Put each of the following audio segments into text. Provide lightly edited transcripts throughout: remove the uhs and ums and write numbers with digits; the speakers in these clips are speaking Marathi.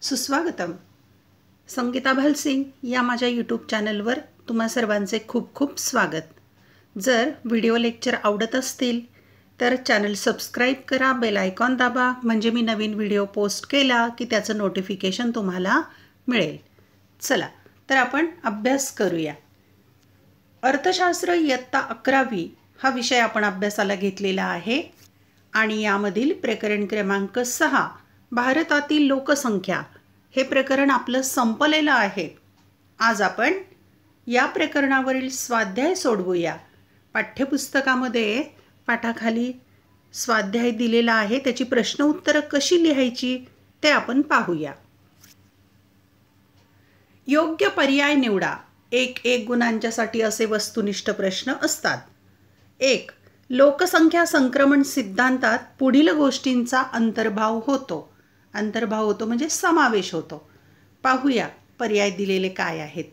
सुस्वागतम. संगीता भालसिंग या माझ्या यूट्यूब चॅनलवर तुम्हा सर्वांचे खूप खूप स्वागत. जर व्हिडिओ लेक्चर आवडत असतील तर चॅनल सबस्क्राईब करा, बेल आयकॉन दाबा, म्हणजे मी नवीन व्हिडिओ पोस्ट केला की त्याचं नोटिफिकेशन तुम्हाला मिळेल. चला तर आपण अभ्यास करूया. अर्थशास्त्र इयत्ता 11वी हा विषय आपण अभ्यासाला घेतलेला आहे आणि यामधील प्रकरण क्रमांक 6 भारतातील लोकसंख्या हे प्रकरण आपलं संपलेलं आहे. आज आपण या प्रकरणावरील स्वाध्याय सोडवूया. पाठ्यपुस्तकामध्ये पाठाखाली स्वाध्याय दिलेला आहे, त्याची प्रश्न उत्तरं कशी लिहायची ते आपण पाहूया. योग्य पर्याय निवडा. एक गुणांच्यासाठी असे वस्तुनिष्ठ प्रश्न असतात. 1. लोकसंख्या संक्रमण सिद्धांतात पुढील गोष्टींचा अंतर्भाव होतो. अंतर्भाव होतो म्हणजे समावेश होतो. पाहूया पर्याय दिलेले काय आहेत.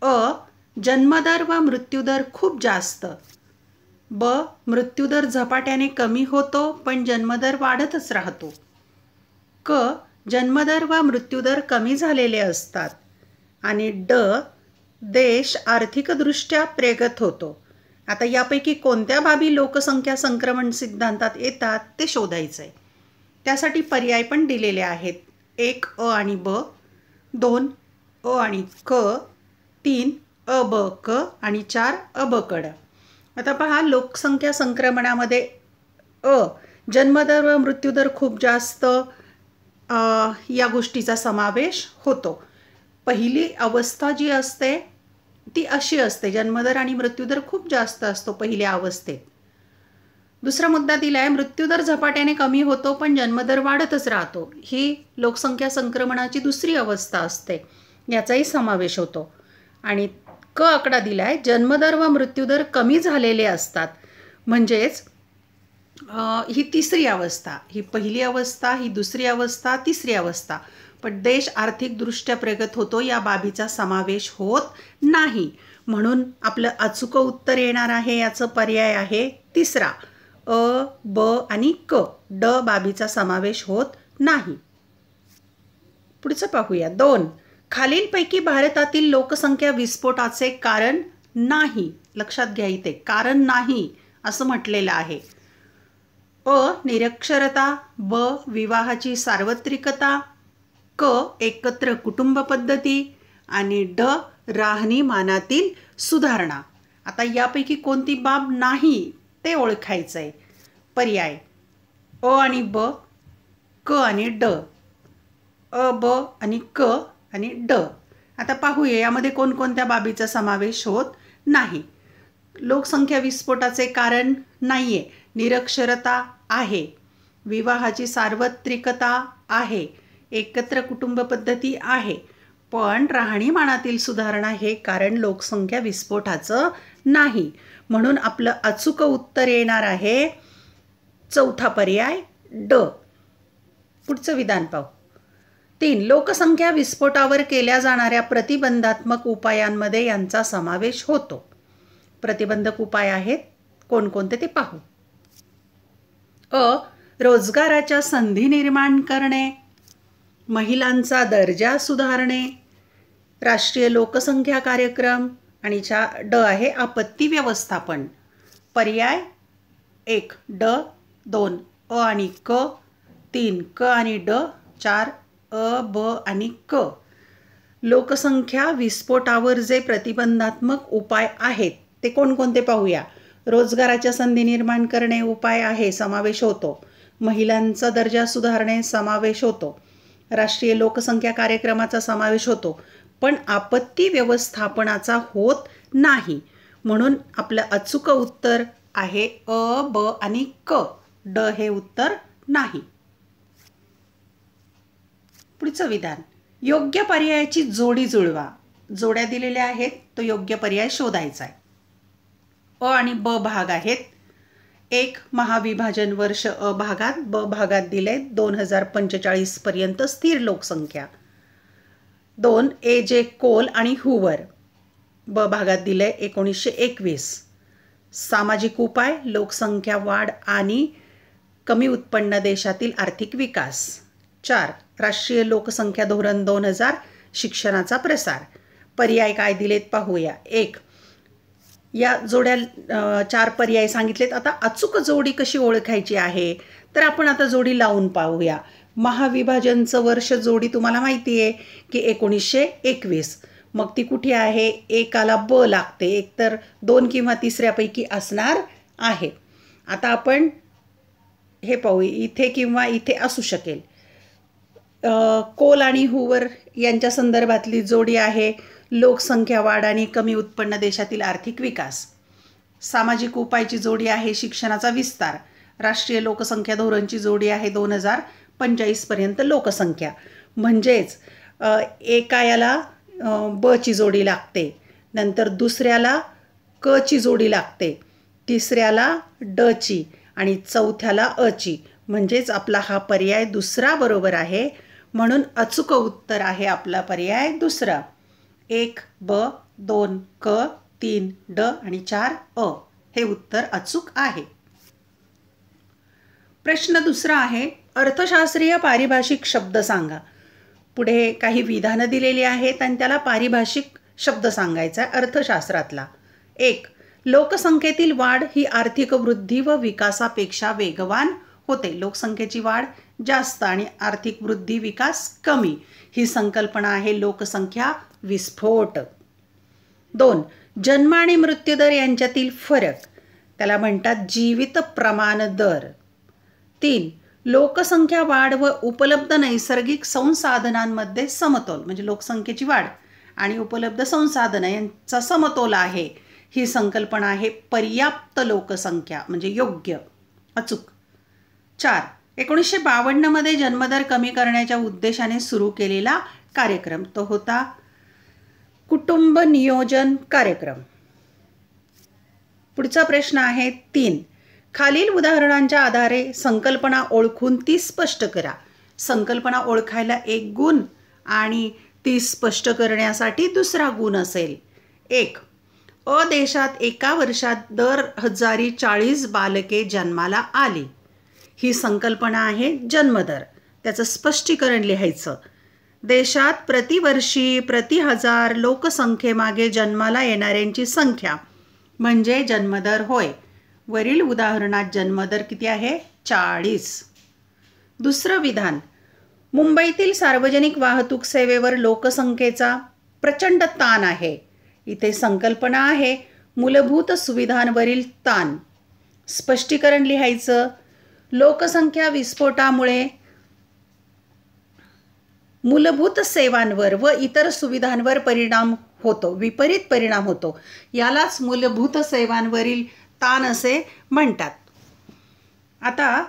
अ. जन्मदर व मृत्यूदर खूप जास्त. ब. मृत्यूदर झपाट्याने कमी होतो पण जन्मदर वाढतच राहतो. क. जन्मदर व मृत्यूदर कमी झालेले असतात. आणि ड. देश आर्थिकदृष्ट्या प्रगत होतो. आता यापैकी कोणत्या बाबी लोकसंख्या संक्रमण सिद्धांतात येतात ते शोधायचं आहे. त्यासाठी पर्याय पण दिलेले आहेत. 1 अ आणि ब, 2 अ आणि क, 3 अ ब क आणि 4 अ ब क ड. आता पहा, लोकसंख्या संक्रमणामध्ये अ. जन्मदर व मृत्यूदर खूप जास्त या गोष्टीचा समावेश होतो. पहिली अवस्था जी असते ती अशी असते, जन्मदर आणि मृत्यूदर खूप जास्त असतो पहिल्या अवस्थेत. दुसरा मुद्दा दिला आहे, मृत्यूदर झपाट्याने कमी होतो पण जन्मदर वाढतच राहतो. ही लोकसंख्या संक्रमणाची दुसरी अवस्था असते, याचाही समावेश होतो. आणि क आकडा दिला आहे, जन्मदर व मृत्यूदर कमी झालेले असतात. म्हणजेच ही तिसरी अवस्था, ही पहिली अवस्था, ही दुसरी अवस्था, तिसरी अवस्था. पण देश आर्थिकदृष्ट्या प्रगत होतो या बाबीचा समावेश होत नाही. म्हणून आपलं अचूक उत्तर येणार आहे, याचं पर्याय आहे तिसरा. अ, ब आणि क, ड बाबीचा समावेश होत नाही. पुढचं पाहूया. 2. खालीलपैकी भारतातील लोकसंख्या विस्फोटाचे कारण नाही. लक्षात घ्या, इथे कारण नाही असं म्हटलेलं आहे. अ. निरक्षरता. ब. विवाहाची सार्वत्रिकता. क. एकत्र कुटुंब पद्धती. आणि ड. राहणीमानातील सुधारणा. आता यापैकी कोणती बाब नाही ते ओळखायचं आहे. पर्याय अ आणि ब, क आणि ड, अ ब आणि क आणि ड. आता पाहूया यामध्ये कोणकोणत्या बाबीचा समावेश होत नाही. लोकसंख्या विस्फोटाचे कारण नाही आहे. निरक्षरता आहे, विवाहाची सार्वत्रिकता आहे, एकत्र कुटुंब पद्धती आहे, पण राहणीमानातील सुधारणा हे कारण लोकसंख्या विस्फोटाचं नाही. म्हणून आपलं अचूक उत्तर येणार आहे चौथा पर्याय ड. पुढचं विधान पाहू. 3. लोकसंख्या विस्फोटावर केल्या जाणाऱ्या प्रतिबंधात्मक उपायांमध्ये यांचा समावेश होतो. प्रतिबंधक उपाय आहेत कोणकोणते ते पाहू. अ. रोजगाराच्या संधी निर्माण करणे, महिलांचा दर्जा सुधारणे, राष्ट्रीय लोकसंख्या कार्यक्रम. आणि ड आहे आपत्ती व्यवस्थापन. पर्याय 1 ड, 2 अ आणि क, 3 क आणि ड, 4 अ ब आणि क. लोकसंख्या विस्फोटावर जे प्रतिबंधात्मक उपाय आहेत ते कोणकोणते पाहूया. रोजगाराच्या संधी निर्माण करणे उपाय आहे, समावेश होतो. महिलांचा दर्जा सुधारणे समावेश होतो. राष्ट्रीय लोकसंख्या कार्यक्रमाचा समावेश होतो. पण आपत्ती व्यवस्थापनाचा होत नाही. म्हणून आपलं अचूक उत्तर आहे अ, ब आणि क. ड हे उत्तर नाही. पुढचं विधान. योग्य पर्यायाची जोडी जुळवा. जोड्या दिलेल्या आहेत, तो योग्य पर्याय शोधायचा आहे. अ आणि ब भाग आहेत. 1. महाविभाजन वर्ष अ भागात, ब भागात दिले 2045 पर्यंत स्थिर लोकसंख्या. 2. ए जे कोल आणि हुवर, ब भागात दिले 1921. सामाजिक उपाय, लोकसंख्या वाढ आणि कमी उत्पन्न देशातील आर्थिक विकास. 4. राष्ट्रीय लोकसंख्या धोरण 2000 शिक्षणाचा प्रसार. पर्याय काय दिलेत पाहूया. 1. या जोड्या 4 पर्याय सांगितलेत. आता अचूक जोडी कशी ओळखायची आहे तर आपण आता जोडी लावून पाहूया. महाविभाजनचं वर्ष जोडी तुम्हाला माहिती आहे की 1921. मग ती कुठे आहे? एकाला ब लागते, एकतर 2 किंवा तिसऱ्यापैकी असणार आहे. आता आपण हे पाहू, इथे किंवा इथे असू शकेल. कोल आणि हुवर यांच्या संदर्भातली जोडी आहे लोकसंख्या वाढ आणि कमी उत्पन्न देशातील आर्थिक विकास. सामाजिक उपायची जोडी आहे शिक्षणाचा विस्तार. राष्ट्रीय लोकसंख्या धोरणची जोडी आहे 2045 पर्यंत लोकसंख्या. म्हणजेच एका याला ब ची जोडी लागते, नंतर दुसऱ्याला क ची जोडी लागते, तिसऱ्याला ड ची आणि चौथ्याला अ ची. म्हणजेच आपला हा पर्याय दुसरा बरोबर आहे. म्हणून अचूक उत्तर आहे आपला पर्याय दुसरा. 1 ब, 2 क, 3 ड आणि 4 अ हे उत्तर अचूक आहे. प्रश्न दुसरा आहे अर्थशास्त्रीय पारिभाषिक शब्द सांगा. पुढे काही विधानं दिलेली आहेत आणि त्याला पारिभाषिक शब्द सांगायचा आहे अर्थशास्त्रातला. 1. लोकसंख्येतील वाढ ही आर्थिक वृद्धी व विकासापेक्षा वेगवान होते. लोकसंख्येची वाढ जास्त आणि आर्थिक वृद्धी विकास कमी ही संकल्पना आहे लोकसंख्या विस्फोट. 2. जन्म आणि मृत्यूदर यांच्यातील फरक त्याला म्हणतात जीवित प्रमाण दर. 3. लोकसंख्या वाढ व उपलब्ध नैसर्गिक संसाधनांमध्ये समतोल, म्हणजे लोकसंख्येची वाढ आणि उपलब्ध संसाधनं यांचा समतोल आहे ही संकल्पना आहे पर्याप्त लोकसंख्या, म्हणजे योग्य, अचूक. 4. 1952 मध्ये जन्मदर कमी करण्याच्या उद्देशाने सुरू केलेला कार्यक्रम तो होता कुटुंब नियोजन कार्यक्रम. पुढचा प्रश्न आहे 3. खालील उदाहरणांच्या आधारे संकल्पना ओळखून ती स्पष्ट करा. संकल्पना ओळखायला 1 गुण आणि ती स्पष्ट करण्यासाठी दुसरा गुण असेल. 1. अ देशात एका वर्षात दर 1040 बालके जन्माला आली. ही संकल्पना आहे जन्मदर. त्याचं स्पष्टीकरण लिहायचं. देशात प्रतिवर्षी प्रति 1000 लोकसंख्येमागे जन्माला येणाऱ्यांची संख्या म्हणजे जन्मदर होय. वरील उदाहरणात जन्मदर किती आहे? 40. दुसरं विधान, मुंबईतील सार्वजनिक वाहतूक सेवेवर लोकसंख्येचा प्रचंड ताण आहे. इथे संकल्पना आहे मूलभूत सुविधांवरील ताण. स्पष्टीकरण लिहायचं. लोकसंख्या विस्फोटामुळे मूलभूत सेवांवर व इतर सुविधांवर परिणाम होतो, विपरीत परिणाम होतो. यालाच मूलभूत सेवांवरील ताण असे म्हणतात. आता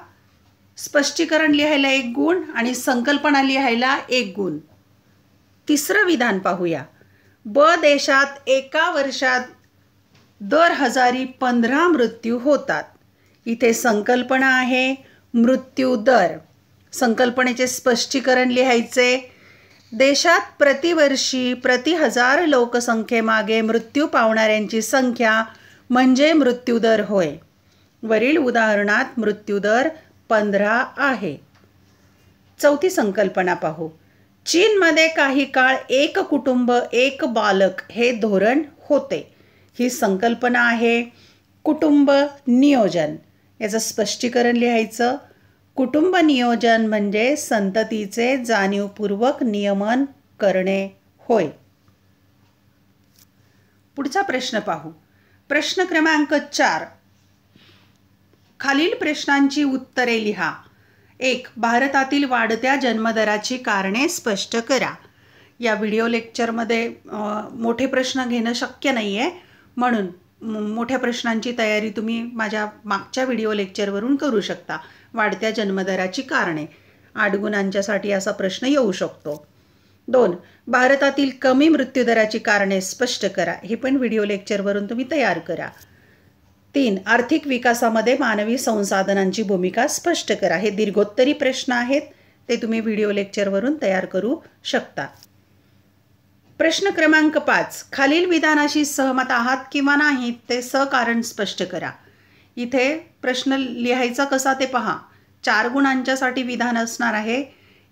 स्पष्टीकरण लिहायला 1 गुण आणि संकल्पना लिहायला 1 गुण. तिसरं विधान पाहूया. ब देशात एका वर्षात दर 1015 मृत्यू होतात. इथे संकल्पना आहे मृत्यू दर. संकल्पनेचे स्पष्टीकरण लिहायचे. देशात प्रतिवर्षी प्रति 1000 लोकसंख्येमागे मृत्यू पावणाऱ्यांची संख्या म्हणजे मृत्यूदर होय. वरील उदाहरणात मृत्यूदर 15 आहे. चौथी संकल्पना पाहू. चीनमध्ये काही काळ 1 कुटुंब 1 बालक हे धोरण होते. ही संकल्पना आहे कुटुंब नियोजन. याचं स्पष्टीकरण लिहायचं. कुटुंब नियोजन म्हणजे संततीचे जाणीवपूर्वक नियमन करणे होय. पुढचा प्रश्न पाहू. प्रश्न क्रमांक 4. खालील प्रश्नांची उत्तरे लिहा. 1. भारतातील वाढत्या जन्मदराची कारणे स्पष्ट करा. या व्हिडिओ लेक्चरमध्ये मोठे प्रश्न घेणं शक्य नाही आहे, म्हणून मोठ्या प्रश्नांची तयारी तुम्ही माझ्या मागच्या व्हिडिओ लेक्चरवरून करू शकता. वाढत्या जन्मदराची कारणे 8 गुणांच्यासाठी असा प्रश्न येऊ शकतो. 2. भारतातील कमी मृत्यूदराची कारणे स्पष्ट करा. हे पण व्हिडिओ लेक्चरवरून तुम्ही तयार करा. 3. आर्थिक विकासामध्ये मानवी संसाधनांची भूमिका स्पष्ट करा. हे दीर्घोत्तरी प्रश्न आहेत, ते तुम्ही व्हिडिओ लेक्चरवरून तयार करू शकता. प्रश्न क्रमांक 5. खालील विधानाशी सहमत आहात किंवा नाही ते सकारण स्पष्ट करा. इथे प्रश्न लिहायचा कसा ते पहा. 4 गुणांच्यासाठी विधान असणार आहे.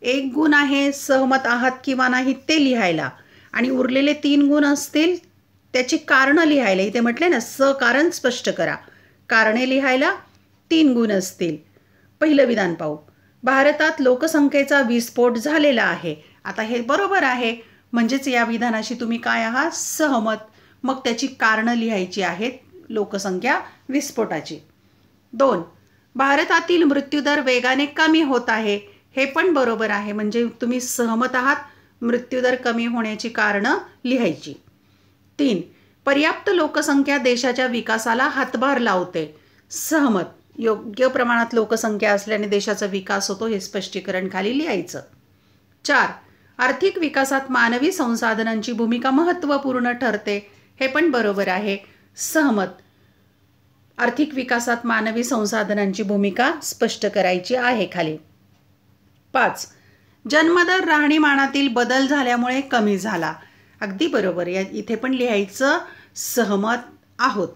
एक गुण आहे सहमत आहात किंवा नाही ते लिहायला, आणि उरलेले 3 गुण असतील त्याची कारणं लिहायला. इथे म्हटले ना कारण स्पष्ट करा. कारणे लिहायला 3 गुण असतील. पहिलं विधान पाहू. भारतात लोकसंख्येचा विस्फोट झालेला आहे. आता हे बरोबर आहे, म्हणजेच या विधानाशी तुम्ही काय आहात? सहमत. मग त्याची कारणं लिहायची आहेत लोकसंख्या विस्फोटाची. 2. भारतातील मृत्यूदर वेगाने कमी होत आहे. हे पण बरोबर आहे, म्हणजे तुम्ही सहमत आहात. मृत्यूदर कमी होण्याची कारणं लिहायची. 3. पर्याप्त लोकसंख्या देशाच्या विकासाला हातभार लावते. सहमत. योग्य प्रमाणात लोकसंख्या असल्याने देशाचा विकास होतो, हे स्पष्टीकरण खाली लिहायचं. 4. आर्थिक विकासात मानवी संसाधनांची भूमिका महत्त्वपूर्ण ठरते. हे पण बरोबर आहे. सहमत. आर्थिक विकासात मानवी संसाधनांची भूमिका स्पष्ट करायची आहे खाली. 5. जन्मदर राहणीमानातील बदल झाल्यामुळे कमी झाला. अगदी बरोबर. इथे पण लिहायचं सहमत आहोत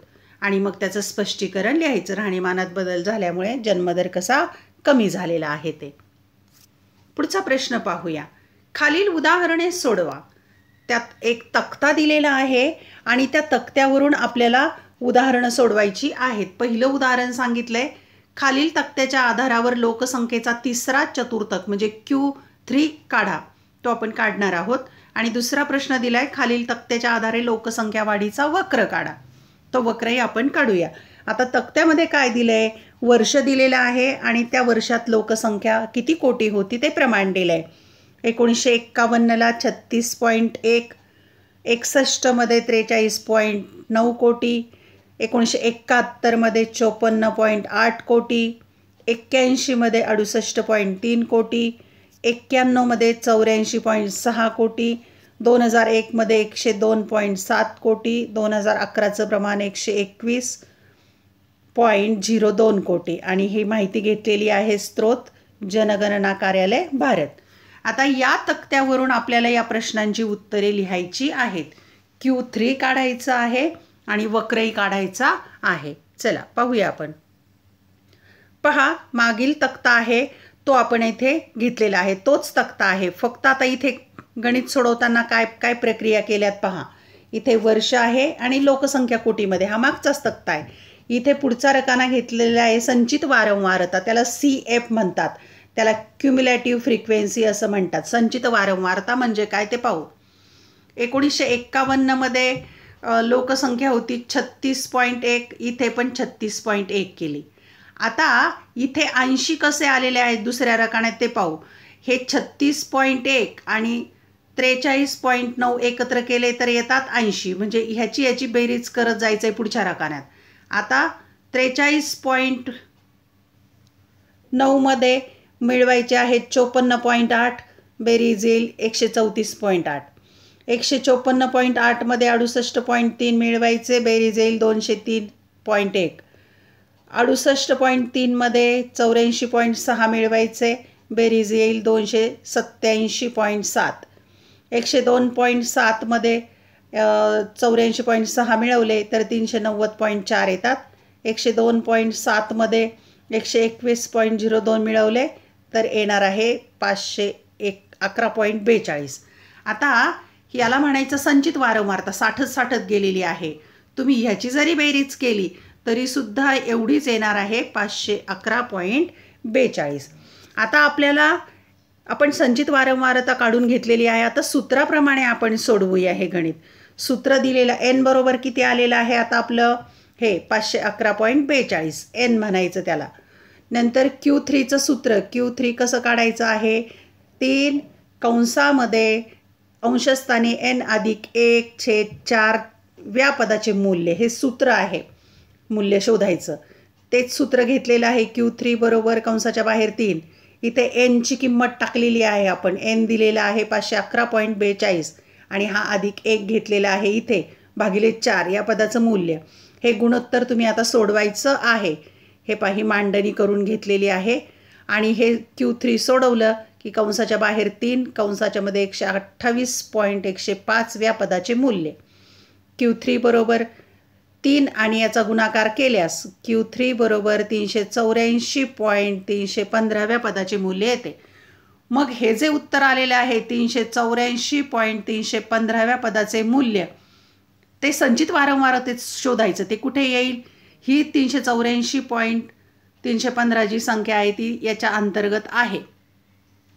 आणि मग त्याचं स्पष्टीकरण लिहायचं. राहणीमानात बदल झाल्यामुळे जन्मदर कसा कमी झालेला आहे ते. पुढचा प्रश्न पाहूया. खालील उदाहरणे सोडवा. त्यात एक तक्ता दिलेला आहे आणि त्या तक्त्यावरून आपल्याला उदाहरणं सोडवायची आहेत. पहिलं उदाहरण सांगितलंय, खालील तक्त्याच्या आधारावर लोकसंख्येचा तिसरा चतुर्थक म्हणजे Q3 काढा. तो आपण काढणार आहोत. आणि दुसरा प्रश्न दिलाय, खालील तक्त्याच्या आधारे लोकसंख्या वाढीचा वक्र काढा. तो वक्रही आपण काढूया. आता तक्त्यामध्ये काय दिलंय? वर्ष दिलेलं आहे आणि त्या वर्षात लोकसंख्या किती कोटी होती ते प्रमाण दिलंय. 1951ला 36.1, 61मध्ये 43.9 कोटी, 1971मध्ये 54.8 कोटी, 81मध्ये 68.3 कोटी, 91मध्ये 84.6 कोटी, 2001मध्ये 102.7 कोटी, 2011चं प्रमाण 121.02 कोटी. आणि ही माहिती घेतलेली आहे स्त्रोत जनगणना कार्यालय भारत. आता या तक्त्यावरून आपल्याला या प्रश्नांची उत्तरे लिहायची आहेत. Q3 काढायचं आहे आणि वक्रही काढायचा आहे. चला पाहूया आपण. पहा, मागील तक्ता आहे तो आपण इथे घेतलेला आहे. तोच तक्ता आहे, फक्त आता इथे गणित सोडवताना काय काय प्रक्रिया केल्यात पहा. इथे वर्ष आहे आणि लोकसंख्या कोटीमध्ये, हा मागचाच तक्ता आहे. इथे पुढचा रकाना घेतलेला आहे संचित वारंवारता, त्याला CF म्हणतात. त्याला क्युम्युलेटिव्ह फ्रिक्वेन्सी असं म्हणतात. संचित वारंवारता म्हणजे काय ते पाहू. 1951मध्ये लोकसंख्या होती 36.1, इथे पण 36.1 केली. आता इथे 80 कसे आलेले आहेत दुसऱ्या रकान्यात ते पाहू. हे 36.1 आणि 43.9 एकत्र केले तर येतात 80, म्हणजे ह्याची बेरीज करत जायचं आहे पुढच्या रकान्यात. आता 43.9 मध्ये मिळवायचे आहेत 54.8, बेरीज येईल 134.8. 154.8 मध्ये 68.3 मिळवायचे, बेरीज येईल 203.1. 68.3 मध्ये 84.6 मिळवायचे, बेरीज येईल 287.7. 102.7 मध्ये 84.6 मिळवले तर 390.4 येतात. 102.7 मध्ये 121.02 मिळवले तर येणार आहे 511.42. आता याला म्हणायचं संचित वारंवारता. साठत गेलेली आहे. तुम्ही ह्याची जरी बेरीज केली तरीसुद्धा एवढीच येणार आहे 511.42. आता आपण संचित वारंवारता काढून घेतलेली आहे. आता सूत्राप्रमाणे आपण सोडवूया हे गणित. सूत्र दिलेलं n बरोबर किती आलेलं आहे आता आपलं? हे 511.42 n म्हणायचं त्याला. नंतर Q3चं सूत्र. Q3 कसं काढायचं आहे? 3 कंसामध्ये अंशस्थानी n अधिक 1/4 व्यापदाचे मूल्य, हे सूत्र आहे. मूल्य शोधायचं तेच सूत्र घेतलेलं आहे. Q3 बरोबर कंसाच्या बाहेर 3. इथे n ची किंमत टाकलेली आहे आपण. n दिलेला आहे 511.42 आणि हा अधिक 1 घेतलेला आहे इथे भागिले 4 या पदाचं मूल्य. हे गुणोत्तर तुम्ही आता सोडवायचं आहे. हे पाही मांडणी करून घेतलेली आहे. आणि हे Q3 सोडवलं की कंसाच्या बाहेर 3, कंसाच्या मध्ये 128.105 व्यापदाचे मूल्य. Q3 बरोबर 3 आणि याचा गुणाकार केल्यास Q3 बरोबर 384.315 पदाचे मूल्य येते. मग हे जे उत्तर आलेले आहे 384.315व्या पदाचे मूल्य ते संचित वारंवारतेत शोधायचं. ते कुठे येईल? ही 384.315 जी संख्या आहे ती याच्या अंतर्गत आहे,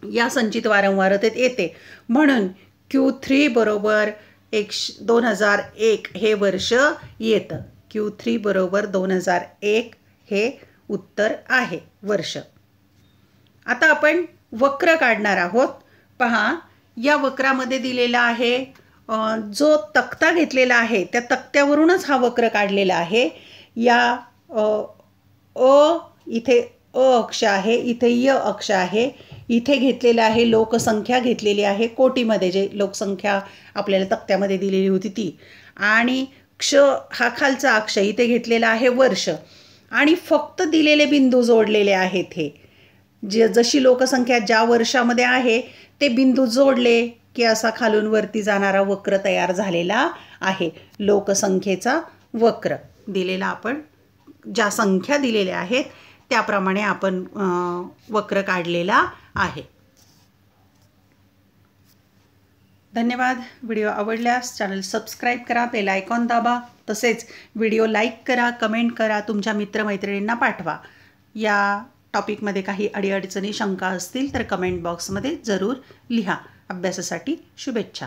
या संचित वारंवारतेत येते. म्हणून Q3 बरोबर 2001 हे वर्ष येतं. Q3 बरोबर 2001 हे उत्तर आहे वर्ष. आता आपण वक्र काढणार आहोत. पहा, या वक्रामध्ये दिलेला आहे, जो तक्ता घेतलेला आहे त्या तक्त्यावरूनच हा वक्र काढलेला आहे. या इथे अक्ष आहे, इथे य अक्ष आहे, इथे घेतलेलं आहे लोकसंख्या घेतलेली आहे कोटीमध्ये, जे लोकसंख्या आपल्याला तक्त्यामध्ये दिलेली होती ती, आणि क्ष हा खालचा अक्ष, इथे घेतलेला आहे वर्ष, आणि फक्त दिलेले बिंदू जोडलेले आहेत. हे जशी लोकसंख्या ज्या वर्षामध्ये आहे ते बिंदू जोडले की असा खालून वरती जाणारा वक्र तयार झालेला आहे. लोकसंख्येचा वक्र दिलेला, आपण ज्या संख्या दिलेल्या आहेत त्याप्रमाणे आपण वक्र काढलेला आहे. धन्यवाद. व्हिडिओ आवडल्यास चॅनल सबस्क्राईब करा, बेल आयकॉन दाबा, तसेच व्हिडिओ लाईक करा, कमेंट करा, तुमच्या मित्रमैत्रिणींना पाठवा. या टॉपिकमध्ये काही अडीअडचणी शंका असतील तर कमेंट बॉक्समध्ये जरूर लिहा. अभ्यासासाठी शुभेच्छा.